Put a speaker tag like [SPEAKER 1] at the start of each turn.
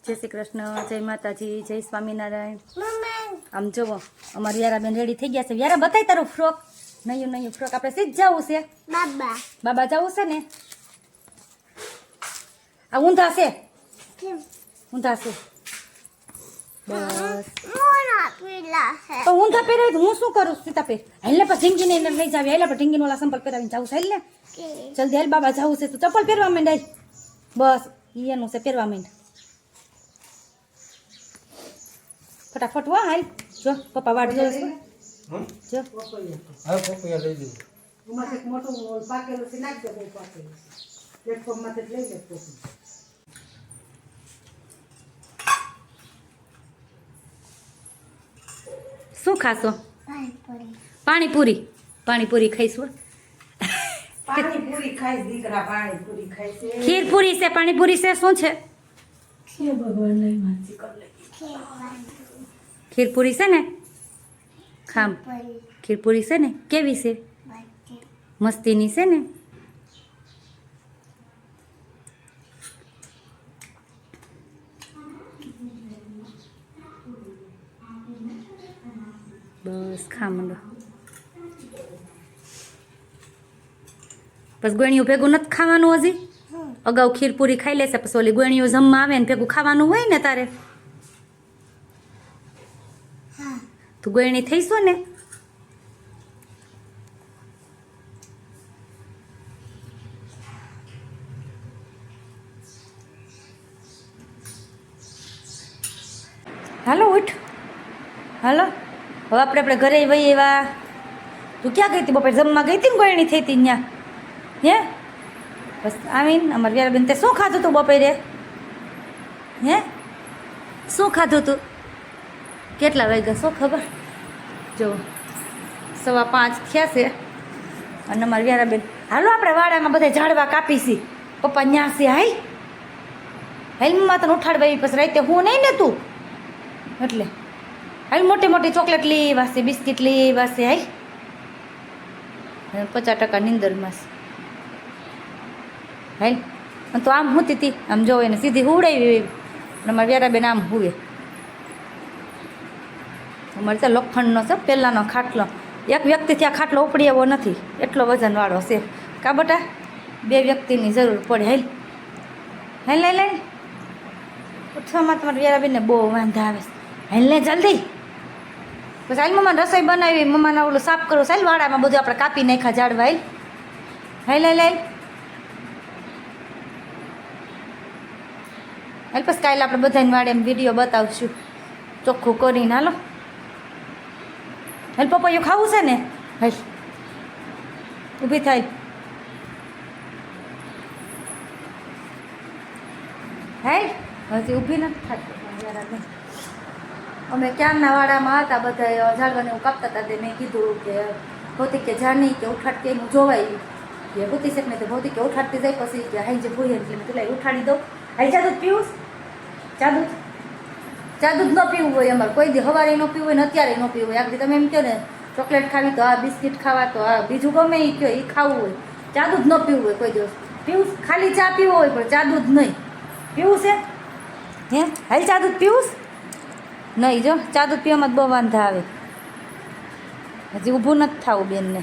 [SPEAKER 1] જય શ્રી કૃષ્ણ, જય માતાજી, જય સ્વામિનારાયણ. આમ જુઓ અમારી વ્યારાબેન રેડી થઈ ગયા છે. વ્યારા બતાય તારું ફ્રોક, નયું ફ્રોક. આપણે સીધ જવું છે બાબા જવું છે ને. આ ઊંધા છે બસ તો ઊંધા પહેરાવી તો હું શું કરું સીતા પહેર. હેલે પર ઢીંગીને એને લઈ જાવી. હેલે પર ઢીંગીને ઓલા સંપલ પહેરાવીને જવું છે. હેલ ને જલ્દી હેલ, બાબા જવું છે. તું ચપ્પલ પહેરવા માંડ. હેલ બસ એનું છે, પહેરવા માંડ ફટાફટ. હો હાલ, જો પપ્પા વાટ જોવે છે. જો
[SPEAKER 2] હા પપૈયા લઈ લીધું.
[SPEAKER 3] ઉમાં એક મોટું પાકેલું છે, નાખ દે. બહુ પાકેલું પ્લેટફોર્મ માંથી લઈ લે.
[SPEAKER 1] શું ખાશો? પાણીપુરી ખાઈશું.
[SPEAKER 3] પાણીપુરી ખાઈ દીકરા, પાણીપુરી ખાઈ છે.
[SPEAKER 1] ખીરપુરી છે, પાણીપુરી છે, શું છે? ખીરપુરી છે ને, ખામ ખીરપુરી છે ને. કેવી છે? મસ્તીની છે ને. બસ ખા મંડો. બસ ગોળીઓ ભેગું નથી ખાવાનું હજી. અગાઉ ખીરપુરી ખાઈ લેશે, પછી ઓલી ગોળીઓ જમવા આવે ને ભેગું ખાવાનું હોય ને તારે. તું ગોળણી થઈશું ને. હાલો ઉઠ, હાલો હવે આપણે ઘરે વહી એવા. તું ક્યાં ગઈ હતી બપોર? જમવા ગઈ હતી ને, ગોળણી થઈ હતી ત્યાં. હે બસ આવીને અમારી વ્યારાબેન તે શું ખાધું તું બપોરે? હે શું ખાધું તું? કેટલા વાગ્યા શું ખબર? જો 5:15 થયા છે. અને અમારી વ્યારાબેન હાલો આપણે વાડામાં બધા ઝાડવા કાપીશી. પપ્પા ન્યા છે. હાઈ હાલ મમ્મા તને ઉઠાડવા આવી, પછી રાતે હું નહીં ને તું એટલે. હાલ મોટી મોટી ચોકલેટ લેવા છે, બિસ્કિટ લેવા છે. હાઈ 50% નીંદરમાં છે. હાલ તો આમ હુતી હતી, આમ જોવે ને સીધી હુવડાવી. અમારી વ્યારાબેન આમ હુવે. અમારે ત્યાં લોખંડનો છે પહેલાંનો ખાટલો. એક વ્યક્તિથી આ ખાટલો ઉપડી એવો નથી, એટલો વજનવાળો છે. કા બટા 2 વ્યક્તિની જરૂર પડે. હાલ હાલ હાલ હાલ ઉઠવામાં તમારી વ્યારાબેનને બહુ વાંધા આવે છે. હાલ ને જલ્દી. પછી હાલ મમ્માને રસોઈ બનાવી, મમ્માને ઓલું સાફ કરું. સાહેબ વાડામાં બધું આપણે કાપી નાખ્યા ઝાડવા. હાલ હાલ હાલ હાલ હાલ. પછી કાલે આપણે બધાને વાડે એમ વિડીયો બતાવશું ચોખ્ખું કરીને. હાલો હાલ પપૈયું ખાવું છે ને. હાલ ઊભી થાય. હાલ હજી ઊભી નથી થાય. અમે ક્યારના વાડામાં હતા, બધા ઝાડવાને એવું કાપતા હતા. તે મેં કીધું કે ભૌતિક કે જાની કે ઉઠાડતી એનું જોવાય કે હોતી શકે ને. તો ભૌતિક કે ઉઠાડતી જાય, પછી કે હાઈ જે ભૂઈ એટલે પેલા ઉઠાડી દઉં. હાઈ ચા દૂધ પીવું? ચા દૂધ ન પીવું હોય અમારે કોઈ દી. સવારે ન પીવું હોય ને અત્યારે ન પીવું હોય. આગળ તમે એમ કહો ને ચોકલેટ ખાવી તો આ, બિસ્કિટ ખાવા તો આ, બીજું ગમે એ કહો એ ખાવું હોય. ચા દૂધ ન પીવું હોય કોઈ દિવસ. પીવું ખાલી ચા પીવો હોય પણ ચા દૂધ નહીં પીવું છે. હે હાલ ચા દૂધ પીવું નહીં. જો ચા દૂધ પીવામાં જ બહુ વાંધા આવે. હજી ઊભું નથી થવું બેનને.